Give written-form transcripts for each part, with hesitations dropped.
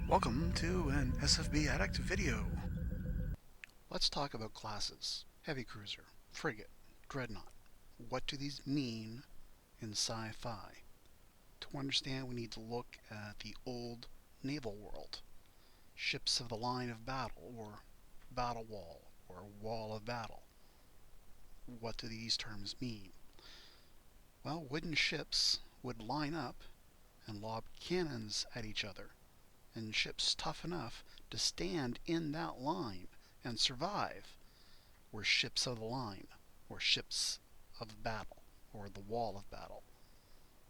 Welcome to an SFB Addict video. Let's talk about classes. Heavy cruiser, frigate, dreadnought. What do these mean in sci-fi? To understand, we need to look at the old naval world. Ships of the line of battle, or battle wall, or wall of battle. What do these terms mean? Well, wooden ships would line up and lob cannons at each other, and ships tough enough to stand in that line and survive were ships of the line, or ships of battle, or the wall of battle.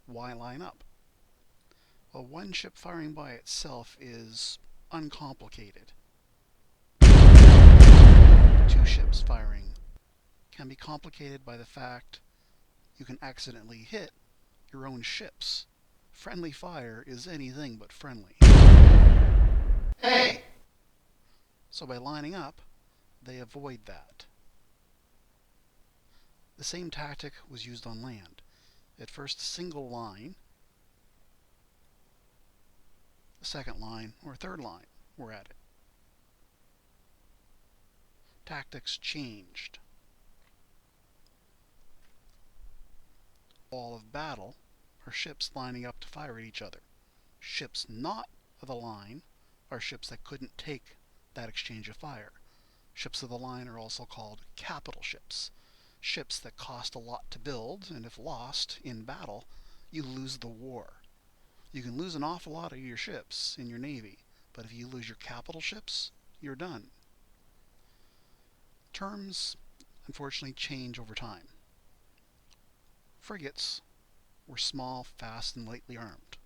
Why line up? Well, one ship firing by itself is uncomplicated. Two ships firing can be complicated by the fact you can accidentally hit your own ships. Friendly fire is anything but friendly. Hey! So by lining up, they avoid that. The same tactic was used on land. At first, a single line, a second line, or a third line were at it. Tactics changed. Wall of battle are ships lining up to fire at each other. Ships not of the line are ships that couldn't take that exchange of fire. Ships of the line are also called capital ships. Ships that cost a lot to build, and if lost in battle, you lose the war. You can lose an awful lot of your ships in your navy, but if you lose your capital ships, you're done. Terms, unfortunately, change over time. Frigates were small, fast, and lightly armed,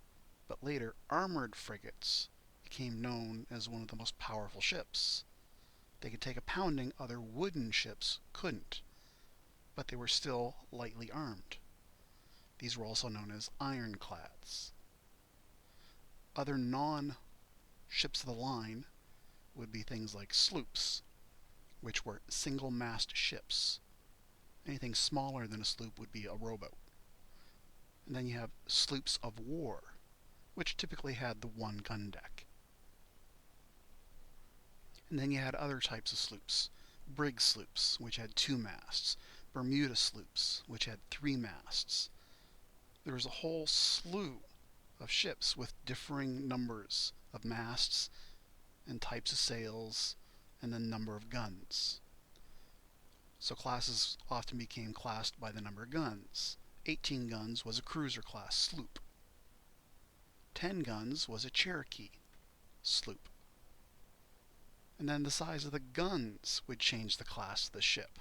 but later armored frigates became known as one of the most powerful ships. They could take a pounding other wooden ships couldn't, but they were still lightly armed. These were also known as ironclads. Other non-ships of the line would be things like sloops, which were single-mast ships. Anything smaller than a sloop would be a rowboat. And then you have sloops of war, which typically had the one gun deck. And then you had other types of sloops. Brig sloops, which had 2 masts. Bermuda sloops, which had 3 masts. There was a whole slew of ships with differing numbers of masts and types of sails and the number of guns. So classes often became classed by the number of guns. 18 guns was a cruiser class sloop. 10 guns was a Cherokee sloop. And then the size of the guns would change the class of the ship.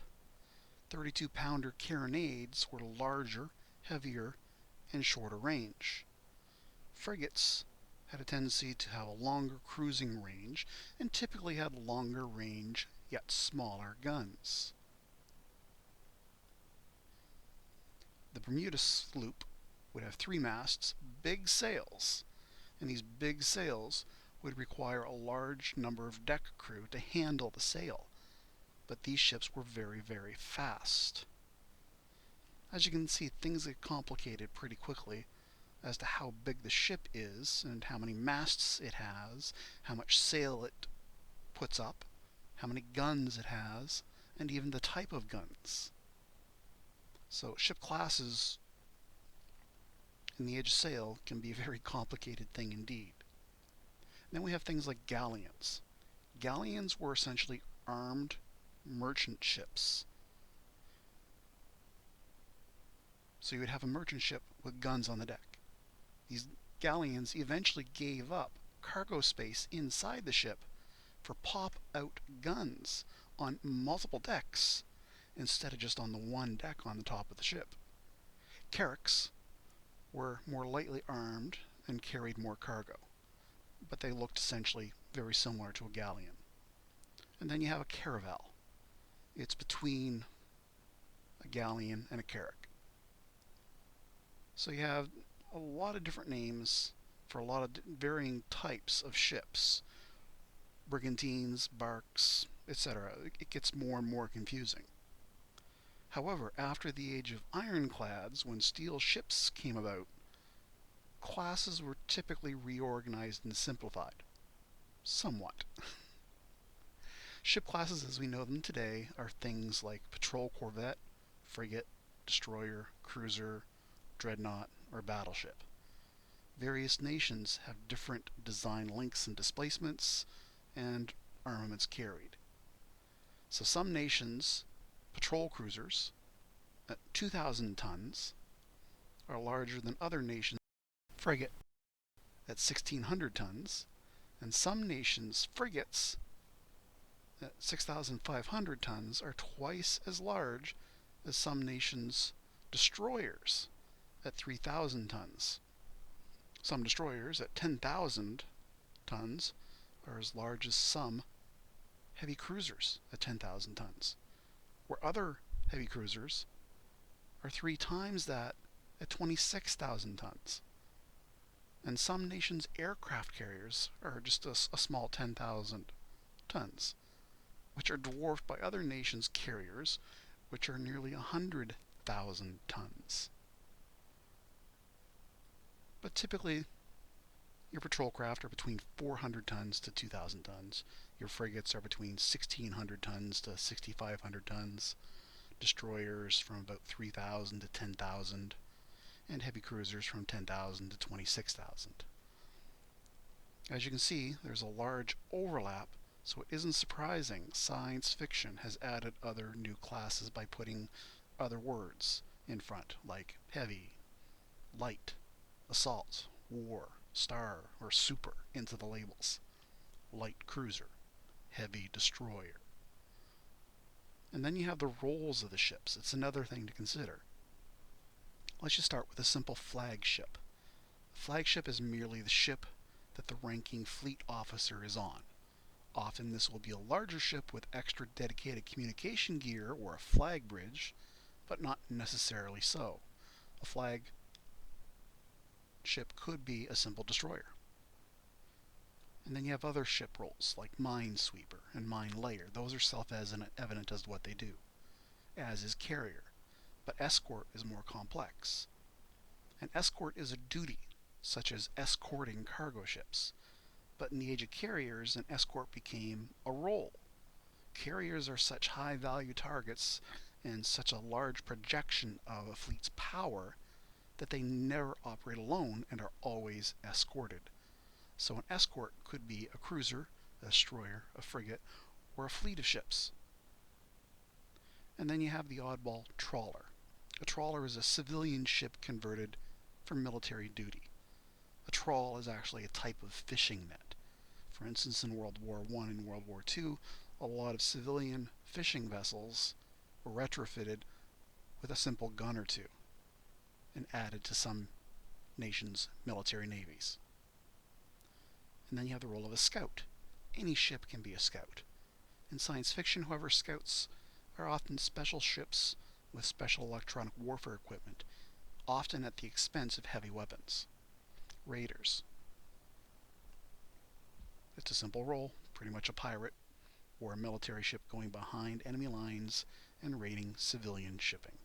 32-pounder carronades were larger, heavier, and shorter range. Frigates had a tendency to have a longer cruising range and typically had longer range yet smaller guns. The Bermuda sloop would have 3 masts, big sails, and these big sails would require a large number of deck crew to handle the sail, but these ships were very, very fast. As you can see, things get complicated pretty quickly as to how big the ship is and how many masts it has, how much sail it puts up, how many guns it has, and even the type of guns. So ship classes in the age of sail can be a very complicated thing indeed. Then we have things like galleons. Galleons were essentially armed merchant ships. So you would have a merchant ship with guns on the deck. These galleons eventually gave up cargo space inside the ship for pop-out guns on multiple decks instead of just on the one deck on the top of the ship. Carracks were more lightly armed and carried more cargo, but they looked essentially very similar to a galleon. And then you have a caravel. It's between a galleon and a carrack. So you have a lot of different names for a lot of varying types of ships. Brigantines, barks, etc. It gets more and more confusing. However, after the age of ironclads, when steel ships came about, classes were typically reorganized and simplified. somewhat. Ship classes as we know them today are things like patrol corvette, frigate, destroyer, cruiser, dreadnought, or battleship. Various nations have different design lengths and displacements and armaments carried. So some nations' patrol cruisers at 2,000 tons are larger than other nations' frigate at 1,600 tons, and some nations' frigates at 6,500 tons are twice as large as some nations' destroyers at 3,000 tons. Some destroyers at 10,000 tons are as large as some heavy cruisers at 10,000 tons, where other heavy cruisers are 3 times that at 26,000 tons. And some nations' aircraft carriers are just a small 10,000 tons, which are dwarfed by other nations' carriers, which are nearly 100,000 tons. But typically, your patrol craft are between 400 tons to 2,000 tons. Your frigates are between 1,600 tons to 6,500 tons. Destroyers from about 3,000 to 10,000. And heavy cruisers from 10,000 to 26,000. As you can see, there's a large overlap, so it isn't surprising science fiction has added other new classes by putting other words in front, like heavy, light, assault, war, star, or super into the labels. Light cruiser, heavy destroyer. And then you have the roles of the ships. It's another thing to consider. Let's just start with a simple flagship. A flagship is merely the ship that the ranking fleet officer is on. Often this will be a larger ship with extra dedicated communication gear or a flag bridge, but not necessarily so. A flagship could be a simple destroyer. And then you have other ship roles like minesweeper and mine layer. Those are self-evident as to what they do, as is carrier. But escort is more complex. An escort is a duty, such as escorting cargo ships. But in the age of carriers, an escort became a role. Carriers are such high-value targets and such a large projection of a fleet's power that they never operate alone and are always escorted. So an escort could be a cruiser, a destroyer, a frigate, or a fleet of ships. And then you have the oddball trawler. A trawler is a civilian ship converted for military duty. A trawl is actually a type of fishing net. For instance, in World War I and World War II, a lot of civilian fishing vessels were retrofitted with a simple gun or two and added to some nations' military navies. And then you have the role of a scout. Any ship can be a scout. In science fiction, however, scouts are often special ships with special electronic warfare equipment, often at the expense of heavy weapons. Raiders. It's a simple role, pretty much a pirate, or a military ship going behind enemy lines and raiding civilian shipping.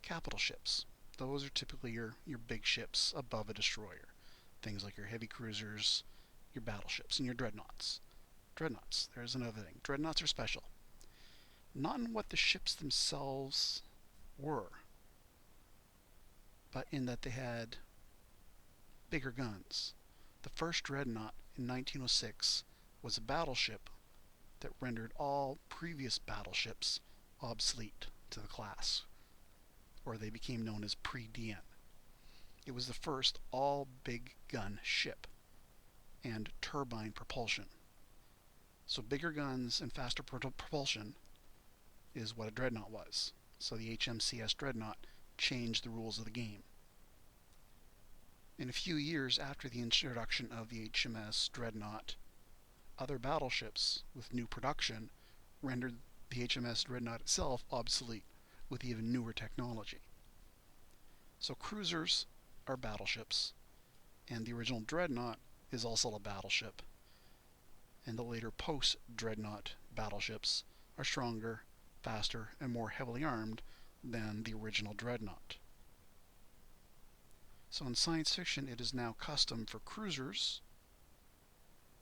Capital ships. Those are typically your big ships above a destroyer. Things like your heavy cruisers, your battleships, and your dreadnoughts. Dreadnoughts, there's another thing. Dreadnoughts are special. Not in what the ships themselves were, but in that they had bigger guns. The first dreadnought in 1906 was a battleship that rendered all previous battleships obsolete to the class, or they became known as pre-DN. It was the first all-big gun ship and turbine propulsion. So bigger guns and faster propulsion is what a dreadnought was. So the HMCS Dreadnought changed the rules of the game. In a few years after the introduction of the HMS Dreadnought, other battleships with new production rendered the HMS Dreadnought itself obsolete with even newer technology. So cruisers are battleships, and the original Dreadnought is also a battleship, and the later post-Dreadnought battleships are stronger, faster, and more heavily armed than the original Dreadnought. So in science fiction, it is now custom for cruisers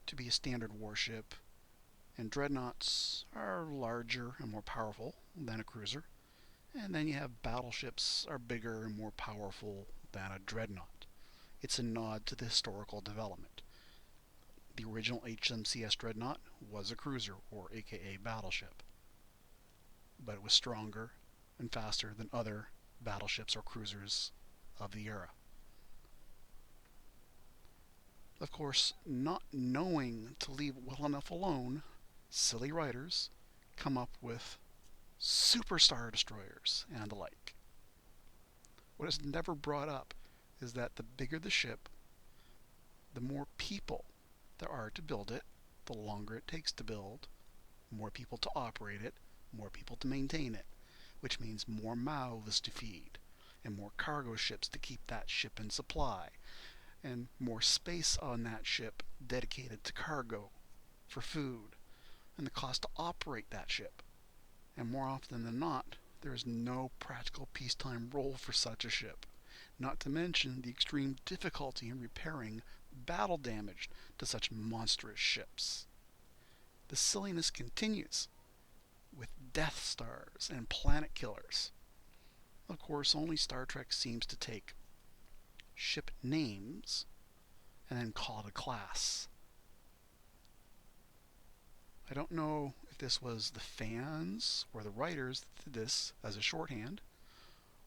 to be a standard warship, and dreadnoughts are larger and more powerful than a cruiser. And then you have battleships are bigger and more powerful than a dreadnought. It's a nod to the historical development. The original HMCS Dreadnought was a cruiser, or aka battleship, but it was stronger and faster than other battleships or cruisers of the era. Of course, not knowing to leave well enough alone, silly writers come up with superstar destroyers and the like. What is never brought up is that the bigger the ship, the more people there are to build it, the longer it takes to build, more people to operate it, more people to maintain it, which means more mouths to feed, and more cargo ships to keep that ship in supply, and more space on that ship dedicated to cargo, for food, and the cost to operate that ship. And more often than not, there is no practical peacetime role for such a ship, not to mention the extreme difficulty in repairing battle damage to such monstrous ships. The silliness continues with Death Stars and Planet Killers. Of course, only Star Trek seems to take ship names and then call it a class. I don't know if this was the fans or the writers that did this as a shorthand,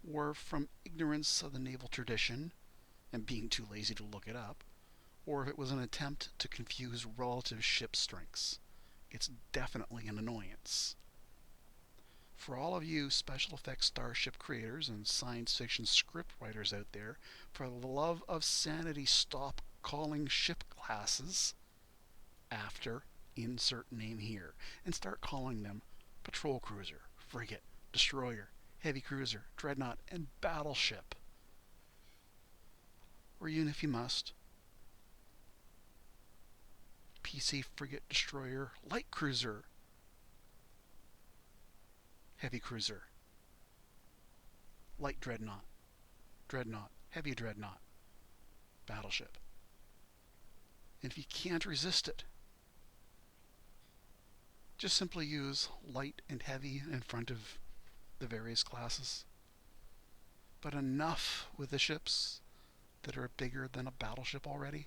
or from ignorance of the naval tradition and being too lazy to look it up, or if it was an attempt to confuse relative ship strengths. It's definitely an annoyance. For all of you special effects starship creators and science fiction script writers out there, for the love of sanity, stop calling ship classes after insert name here and start calling them patrol cruiser, frigate, destroyer, heavy cruiser, dreadnought, and battleship. Or even if you must, PC, frigate, destroyer, light cruiser, heavy cruiser, light dreadnought, dreadnought, heavy dreadnought, battleship. And if you can't resist it, just simply use light and heavy in front of the various classes. But enough with the ships that are bigger than a battleship already.